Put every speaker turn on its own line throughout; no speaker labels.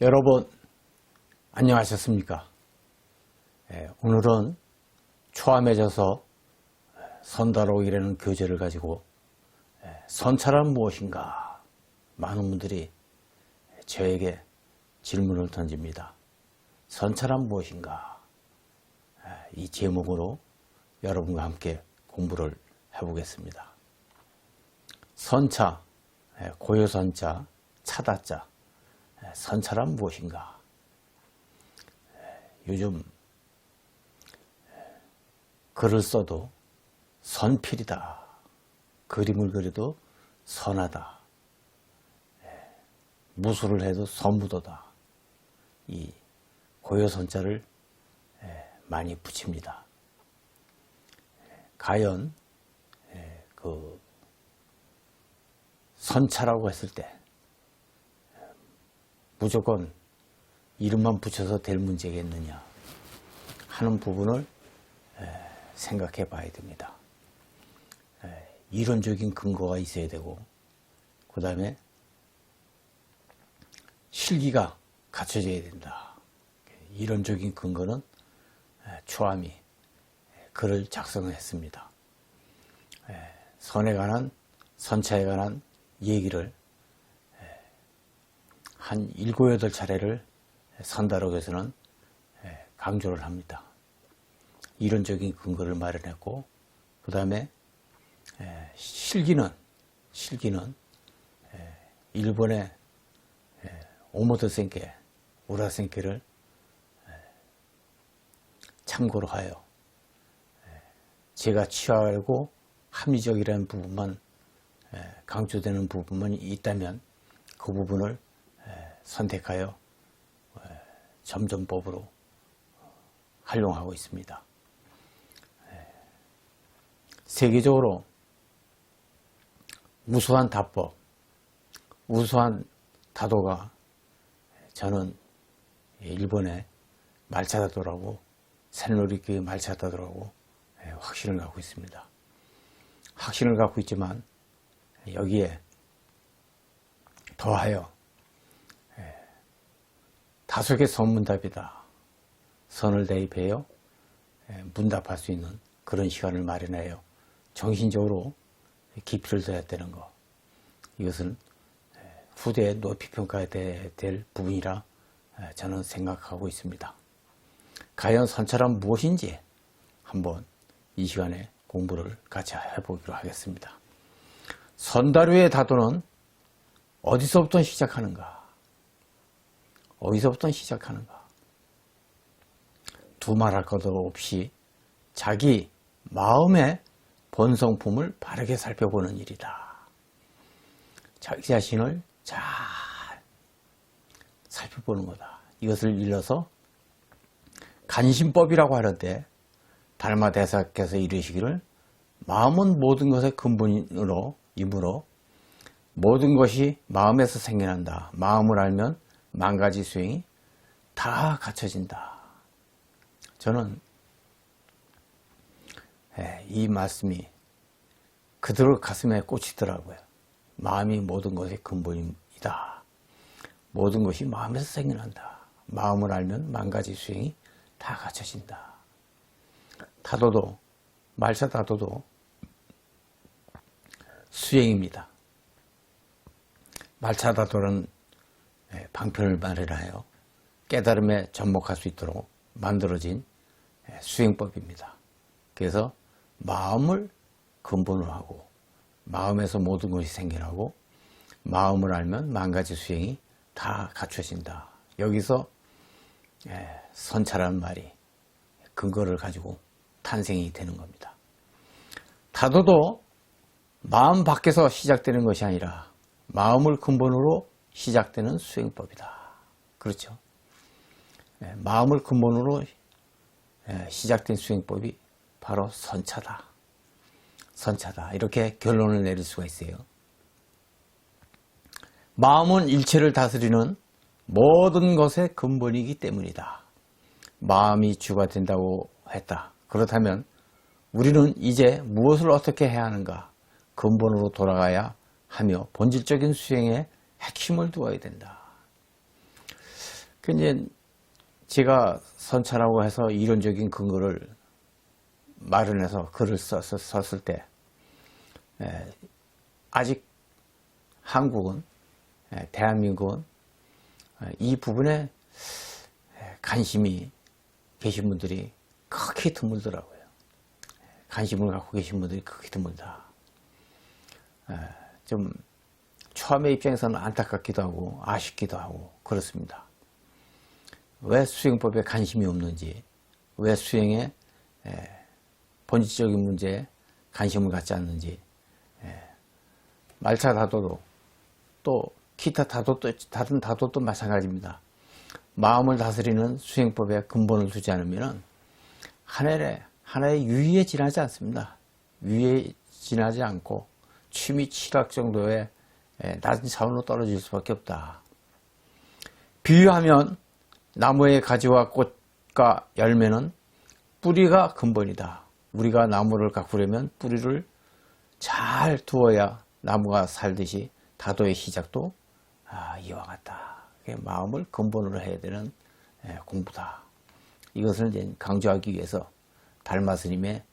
여러분 안녕하셨습니까? 오늘은 초함해져서 선다록이라는 교재를 가지고 선차란 무엇인가 많은 분들이 저에게 질문을 던집니다. 선차란 무엇인가? 이 제목으로 여러분과 함께 공부를 해보겠습니다. 선차, 고요선자, 차다자, 선차란 무엇인가? 요즘 글을 써도 선필이다. 그림을 그려도 선하다. 무술을 해도 선무도다. 이 고요선자를 많이 붙입니다. 과연 그 선차라고 했을 때 무조건 이름만 붙여서 될 문제겠느냐 하는 부분을 생각해 봐야 됩니다. 이론적인 근거가 있어야 되고 그 다음에 실기가 갖춰져야 된다. 이론적인 근거는 초함이 글을 작성했습니다. 선에 관한, 선차에 관한 얘기를 한 7, 8차례를 선다록에서는 강조를 합니다. 이론적인 근거를 마련했고 그 다음에 실기는 일본의 오모토 센케, 우라 센케를 참고로 하여 제가 취하고 합리적이라는 부분만 강조되는 부분만 있다면 그 부분을 선택하여 점점법으로 활용하고 있습니다. 세계적으로 우수한 다법, 우수한 다도가 저는 일본의 말차다도라고 샌노리교의 말차다도라고 확신을 갖고 있습니다. 확신을 갖고 있지만 여기에 더하여 다속의 선문답이다. 선을 대입하여 문답할 수 있는 그런 시간을 마련하여 정신적으로 깊이를 둬야 되는 것. 이것은 후대에 높이 평가해야 될 부분이라 저는 생각하고 있습니다. 과연 선차란 무엇인지 한번 이 시간에 공부를 같이 해보기로 하겠습니다. 선다료의 다도는 어디서부터 시작하는가? 어디서부터 시작하는가? 두말할 것도 없이 자기 마음의 본성품을 바르게 살펴보는 일이다. 자기 자신을 잘 살펴보는 거다. 이것을 일러서 간신법이라고 하는데 달마대사께서 이르시기를 마음은 모든 것의 근본이므로 모든 것이 마음에서 생겨난다. 마음을 알면 만 가지 수행이 다 갖춰진다. 저는 이 말씀이 그대로 가슴에 꽂히더라고요. 마음이 모든 것의 근본이다. 모든 것이 마음에서 생겨난다. 마음을 알면 만 가지 수행이 다 갖춰진다. 다도도, 말차 다도도 수행입니다. 말차 다도는 방편을 마련하여 깨달음에 접목할 수 있도록 만들어진 수행법입니다. 그래서 마음을 근본으로 하고 마음에서 모든 것이 생겨나고 마음을 알면 만 가지 수행이 다 갖춰진다. 여기서 선차라는 말이 근거를 가지고 탄생이 되는 겁니다. 다도도 마음 밖에서 시작되는 것이 아니라 마음을 근본으로 시작되는 수행법이다. 그렇죠? 마음을 근본으로 시작된 수행법이 바로 선차다. 선차다. 이렇게 결론을 내릴 수가 있어요. 마음은 일체를 다스리는 모든 것의 근본이기 때문이다. 마음이 주가 된다고 했다. 그렇다면 우리는 이제 무엇을 어떻게 해야 하는가? 근본으로 돌아가야 하며 본질적인 수행에 핵심을 두어야 된다. 그 이제 제가 선차라고 해서 이론적인 근거를 마련해서 글을 썼을 때 아직 한국은 대한민국은 이 부분에 관심이 계신 분들이 극히 드물더라고요. 관심을 갖고 계신 분들이 극히 드물다. 좀 처음에 입장에서는 안타깝기도 하고 아쉽기도 하고 그렇습니다. 왜 수행법에 관심이 없는지, 왜 수행에 본질적인 문제에 관심을 갖지 않는지, 말차 다도도 또 기타 다도도 다른 다도도 마찬가지입니다. 마음을 다스리는 수행법에 근본을 두지 않으면 하나의 유의에 지나지 않습니다. 유의에 지나지 않고 취미 칠학 정도의 낮은 차원으로 떨어질 수밖에 없다. 비유하면 나무의 가지와 꽃과 열매는 뿌리가 근본이다. 우리가 나무를 가꾸려면 뿌리를 잘 두어야 나무가 살듯이 다도의 시작도 이와 같다. 마음을 근본으로 해야 되는 공부다. 이것을 이제 강조하기 위해서 달마스님의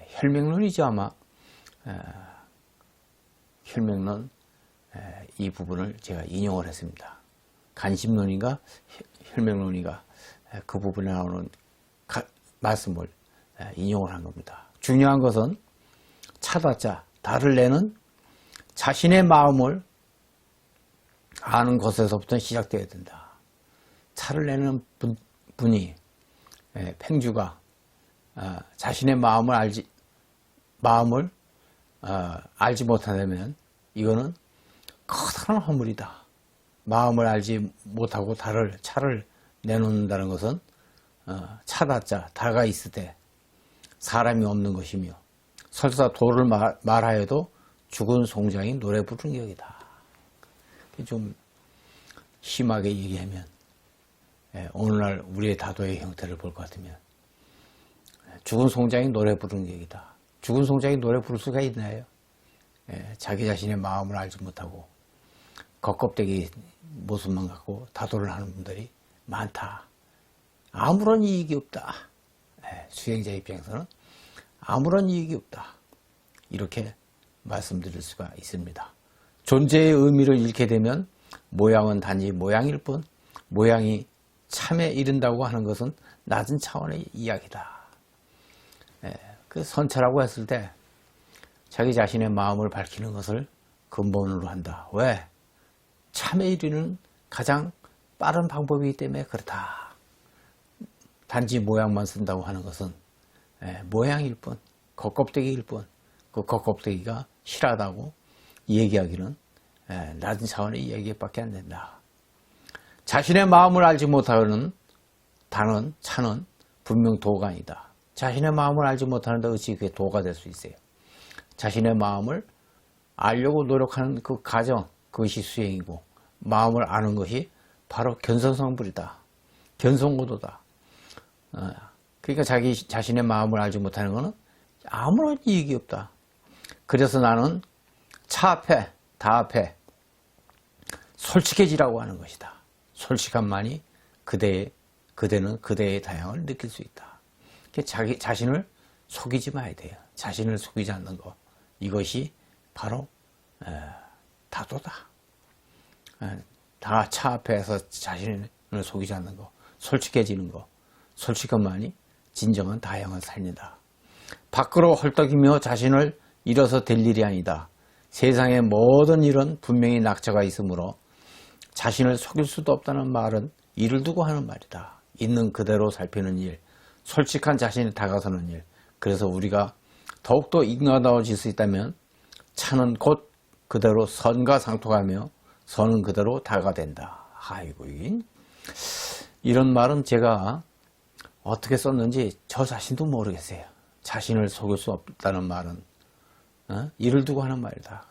혈맹론이죠. 아마 혈맹론 이 부분을 제가 인용을 했습니다. 간심론인가 혈맹론인가 그 부분에 나오는 말씀을 인용을 한 겁니다. 중요한 것은 차다자 달을 내는 자신의 마음을 아는 것에서부터 시작되어야 된다. 차를 내는 분이 팽주가 자신의 마음을 알지 못한다면 이거는 커다란 허물이다. 마음을 알지 못하고 차를 내놓는다는 것은 차다자 달가 있을 때 사람이 없는 것이며 설사 도를 말하여도 죽은 송장이 노래 부르는 격이다. 좀 심하게 얘기하면 오늘날 우리의 다도의 형태를 볼 것 같으면 죽은 송장이 노래 부르는 격이다. 죽은 송장이 노래 부를 수가 있나요? 자기 자신의 마음을 알지 못하고 겉껍데기 모습만 갖고 다도를 하는 분들이 많다. 아무런 이익이 없다. 수행자 입장에서는 아무런 이익이 없다. 이렇게 말씀드릴 수가 있습니다. 존재의 의미를 잃게 되면 모양은 단지 모양일 뿐 모양이 참에 이른다고 하는 것은 낮은 차원의 이야기다. 그 선차라고 했을 때 자기 자신의 마음을 밝히는 것을 근본으로 한다. 왜? 참에 이르는 가장 빠른 방법이기 때문에 그렇다. 단지 모양만 쓴다고 하는 것은 모양일 뿐, 겉껍데기일 뿐, 그 겉껍데기가 실하다고 얘기하기는 낮은 차원의 이야기밖에 안 된다. 자신의 마음을 알지 못하는 단은 차는 분명 도가 아니다. 자신의 마음을 알지 못하는데 어찌 그게 도가 될 수 있어요? 자신의 마음을 알려고 노력하는 그 과정, 그것이 수행이고 마음을 아는 것이 바로 견성성불이다. 견성고도다. 그러니까 자기 자신의 마음을 알지 못하는 것은 아무런 이익이 없다. 그래서 나는 차 앞에, 다 앞에 솔직해지라고 하는 것이다. 솔직함만이 그대는 그대의 다양을 느낄 수 있다. 자기 자신을 속이지 마야 돼요. 자신을 속이지 않는 것. 이것이 바로 다도다. 다 차 앞에서 자신을 속이지 않는 것. 솔직해지는 것. 솔직함만이 진정한 다양을 살린다. 밖으로 헐떡이며 자신을 잃어서 될 일이 아니다. 세상의 모든 일은 분명히 낙처가 있으므로 자신을 속일 수도 없다는 말은 이를 두고 하는 말이다. 있는 그대로 살피는 일, 솔직한 자신이 다가서는 일. 그래서 우리가 더욱더 인간다워질 수 있다면 차는 곧 그대로 선과 상통하며 선은 그대로 다가 된다. 아이고, 이런 말은 제가 어떻게 썼는지 저 자신도 모르겠어요. 자신을 속일 수 없다는 말은 이를 두고 하는 말이다.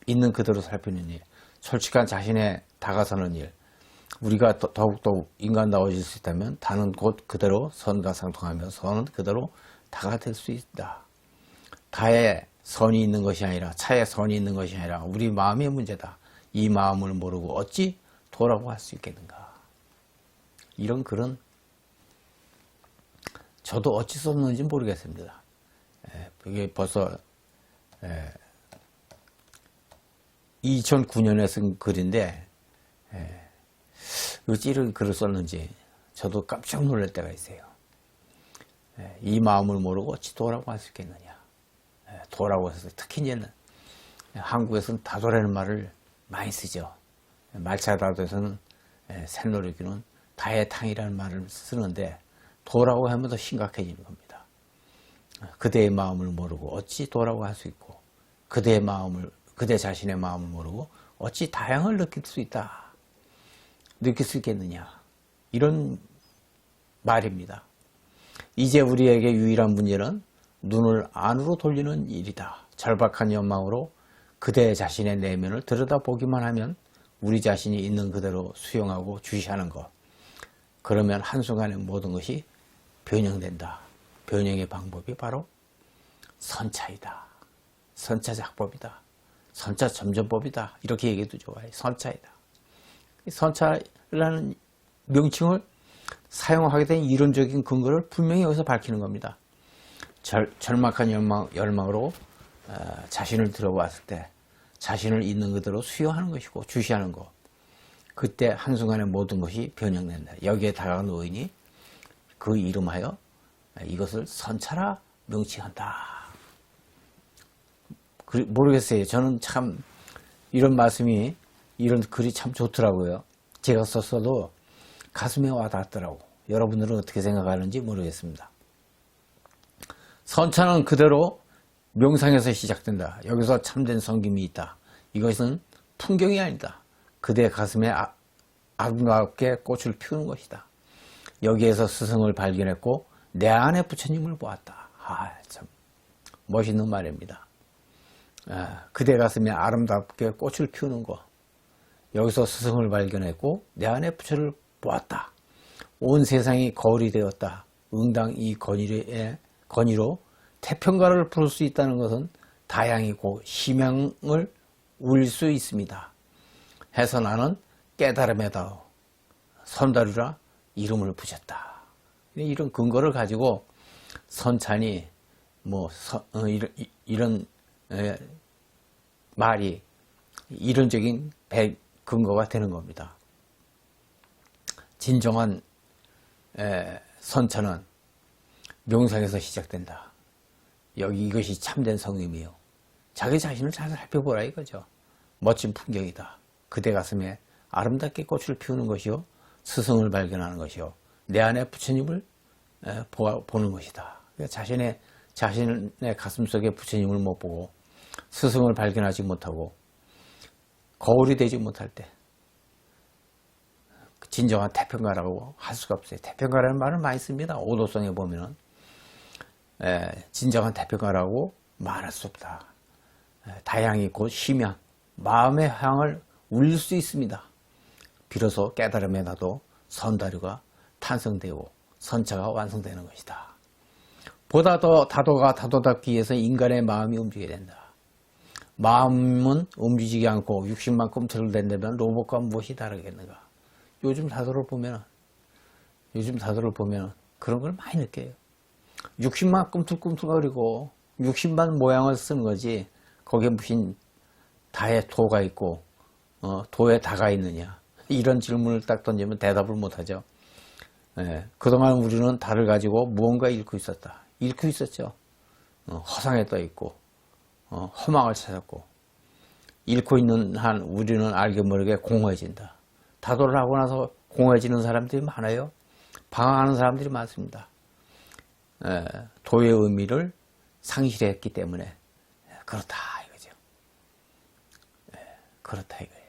있는 그대로 살피는 일, 솔직한 자신에 다가서는 일. 우리가 더욱더 인간다워질 수 있다면 다는 곧 그대로 선과 상통하며 선은 그대로 다가 될 수 있다. 다에 선이 있는 것이 아니라 차에 선이 있는 것이 아니라 우리 마음의 문제다. 이 마음을 모르고 어찌 도라고 할 수 있겠는가. 이런 글은 저도 어찌 썼는지 모르겠습니다. 이게 벌써 2009년에 쓴 글인데 어찌 이런 글을 썼는지 저도 깜짝 놀랄 때가 있어요. 이 마음을 모르고 어찌 도라고 할 수 있겠느냐. 도라고 해서 특히 이제는 한국에서는 다도라는 말을 많이 쓰죠. 말차다도에서는 샛노르기는 다해탕이라는 말을 쓰는데 도라고 하면 더 심각해지는 겁니다. 그대의 마음을 모르고 어찌 도라고 할 수 있고 그대 자신의 마음을 모르고 어찌 다양을 느낄 수 있다. 느낄 수 있겠느냐. 이런 말입니다. 이제 우리에게 유일한 문제는 눈을 안으로 돌리는 일이다. 절박한 연망으로 그대 자신의 내면을 들여다보기만 하면 우리 자신이 있는 그대로 수용하고 주시하는 것. 그러면 한순간에 모든 것이 변형된다. 변형의 방법이 바로 선차이다. 선차작법이다. 선차점전법이다. 이렇게 얘기해도 좋아요. 선차이다. 선차라는 명칭을 사용하게 된 이론적인 근거를 분명히 여기서 밝히는 겁니다. 절박한 열망으로 자신을 들어봤을 때 자신을 있는 그대로 수용하는 것이고 주시하는 것. 그때 한순간에 모든 것이 변형된다. 여기에 다가간 노인이 그 이름하여 이것을 선차라 명칭한다. 모르겠어요. 저는 참 이런 말씀이 이런 글이 참 좋더라고요. 제가 썼어도 가슴에 와닿더라고. 여러분들은 어떻게 생각하는지 모르겠습니다. 선차는 그대로 명상에서 시작된다. 여기서 참된 성김이 있다. 이것은 풍경이 아니다. 그대 가슴에 아름답게 꽃을 피우는 것이다. 여기에서 스승을 발견했고 내 안에 부처님을 보았다. 참 멋있는 말입니다. 그대 가슴에 아름답게 꽃을 피우는 것. 여기서 스승을 발견했고 내 안에 부처를 보았다. 온 세상이 거울이 되었다. 응당 이 건의로 태평가를 부를 수 있다는 것은 다양이고 희망을 울릴 수 있습니다. 해서 나는 깨달음에다 선다루라 이름을 붙였다. 이런 근거를 가지고 선찬이 이런 말이 이론적인 근거가 되는 겁니다. 진정한 선찬은 명상에서 시작된다. 이것이 참된 성임이요. 자기 자신을 잘 살펴보라 이거죠. 멋진 풍경이다. 그대 가슴에 아름답게 꽃을 피우는 것이요. 스승을 발견하는 것이요. 내 안에 부처님을 보는 것이다. 자신의 가슴 속에 부처님을 못 보고 스승을 발견하지 못하고 거울이 되지 못할 때 진정한 태평가라고 할 수가 없어요. 태평가라는 말을 많이 씁니다. 오도성에 보면은 진정한 태평가라고 말할 수 없다. 다양이 곧 희망, 마음의 향을 울릴 수 있습니다. 비로소 깨달음에 나도 선다류가 탄생되고 선차가 완성되는 것이다. 보다 더 다도가 다도답기 위해서 인간의 마음이 움직여야 된다. 마음은 움직이지 않고 육신만 꿈틀댄다면 로봇과 무엇이 다르겠는가? 요즘 다도를 보면 그런 걸 많이 느껴요. 육신만 꿈틀꿈틀거리고 육신만 모양을 쓰는 거지 거기에 무슨 다에 도가 있고 도에 다가 있느냐 이런 질문을 딱 던지면 대답을 못하죠. 그동안 우리는 다를 가지고 무언가 잃고 있었다. 잃고 있었죠. 허상에 떠 있고 허망을 찾았고 잃고 있는 한 우리는 알게 모르게 공허해진다. 다도를 하고 나서 공허해지는 사람들이 많아요. 방황하는 사람들이 많습니다. 도의 의미를 상실했기 때문에 그렇다 이거죠. 그렇다 이거예요.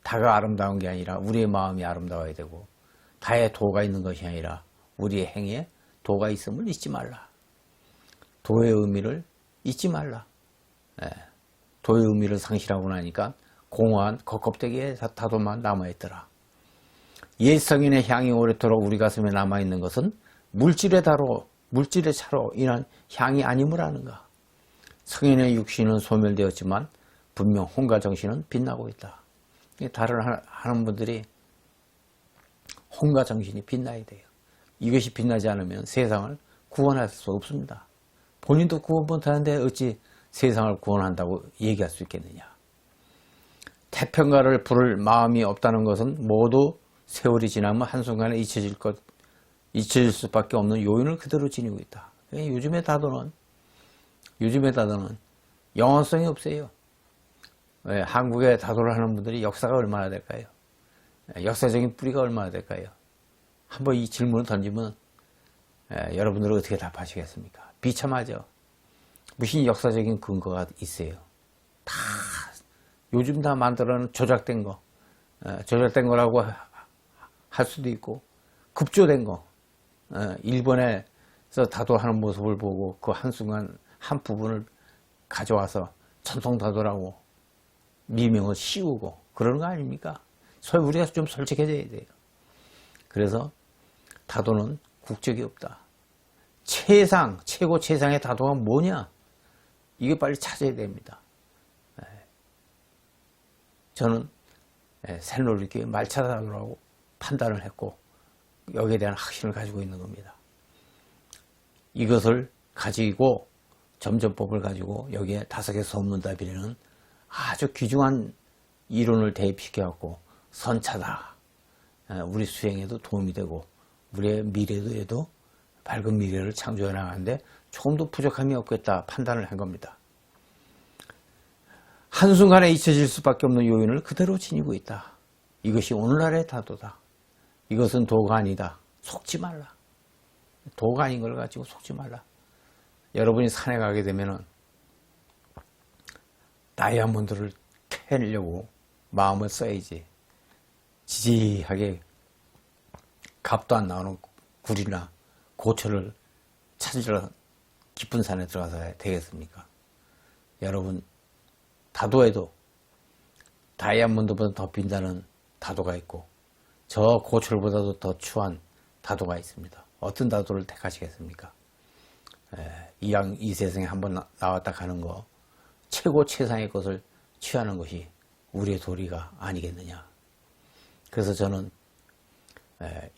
다가 아름다운 게 아니라 우리의 마음이 아름다워야 되고 다에 도가 있는 것이 아니라 우리의 행위에 도가 있음을 잊지 말라. 도의 의미를 잊지 말라. 도의 의미를 상실하고 나니까 공허한 겉껍데기에 다도만 남아있더라. 옛 성인의 향이 오래도록 우리 가슴에 남아있는 것은 물질의 차로 인한 향이 아님을 아는가. 성인의 육신은 소멸되었지만 분명 혼과 정신은 빛나고 있다. 달을 하는 분들이 혼과 정신이 빛나야 돼요. 이것이 빛나지 않으면 세상을 구원할 수 없습니다. 본인도 구원 못하는데 어찌 세상을 구원한다고 얘기할 수 있겠느냐. 태평가를 부를 마음이 없다는 것은 모두 세월이 지나면 한순간에 잊혀질 수밖에 없는 요인을 그대로 지니고 있다. 요즘의 다도는 영원성이 없어요. 왜? 한국의 다도를 하는 분들이 역사가 얼마나 될까요? 역사적인 뿌리가 얼마나 될까요? 한번 이 질문을 던지면 여러분들은 어떻게 답하시겠습니까? 비참하죠. 무슨 역사적인 근거가 있어요. 다 요즘 다 만들어낸 조작된 거라고 할 수도 있고 급조된 거. 일본에서 다도하는 모습을 보고 그 한순간 한 부분을 가져와서 전통 다도라고 미명을 씌우고 그러는 거 아닙니까? 소위 우리가 좀 솔직해져야 돼요. 그래서 다도는 국적이 없다. 최고 최상의 다도가 뭐냐? 이게 빨리 찾아야 됩니다. 저는 새누리교회 말차다도라고 판단을 했고 여기에 대한 확신을 가지고 있는 겁니다. 이것을 가지고 점점법을 가지고 여기에 5개 소문답이라는 아주 귀중한 이론을 대입시켜갖고 선차다. 우리 수행에도 도움이 되고 우리의 미래에도 밝은 미래를 창조해 나가는데 조금도 부족함이 없겠다 판단을 한 겁니다. 한순간에 잊혀질 수밖에 없는 요인을 그대로 지니고 있다. 이것이 오늘날의 다도다. 이것은 도가 아니다. 속지 말라. 도가 아닌 걸 가지고 속지 말라. 여러분이 산에 가게 되면은 다이아몬드를 캐내려고 마음을 써야지. 지지하게 값도 안 나오는 굴이나 고철을 찾으러 깊은 산에 들어가서 되겠습니까? 여러분, 다도에도 다이아몬드보다 더 빛나는 다도가 있고 저 고철보다도 더 추한 다도가 있습니다. 어떤 다도를 택하시겠습니까? 이 세상에 한번 나왔다 가는 거 최고 최상의 것을 취하는 것이 우리의 도리가 아니겠느냐. 그래서 저는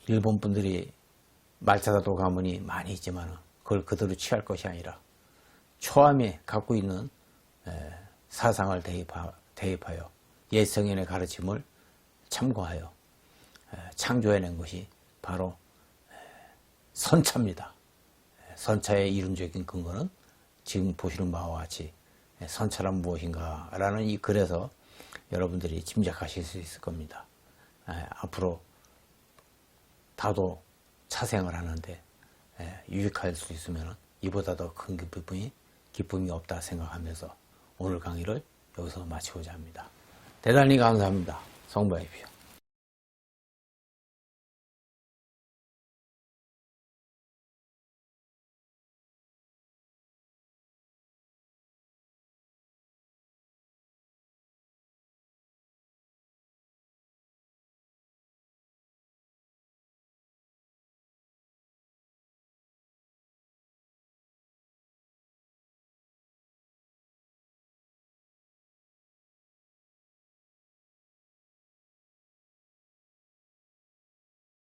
일본 분들이 말차다도 가문이 많이 있지만 그걸 그대로 취할 것이 아니라 초암에 갖고 있는 사상을 대입하여 옛 성인의 가르침을 참고하여 창조해낸 것이 바로 선차입니다. 선차의 이론적인 근거는 지금 보시는 바와 같이 선차란 무엇인가 라는 이 글에서 여러분들이 짐작하실 수 있을 겁니다. 앞으로 다도 차생을 하는데 유익할 수 있으면 이보다 더 큰 기쁨이 없다 생각하면서 오늘 강의를 여기서 마치고자 합니다. 대단히 감사합니다. 성부하십시오.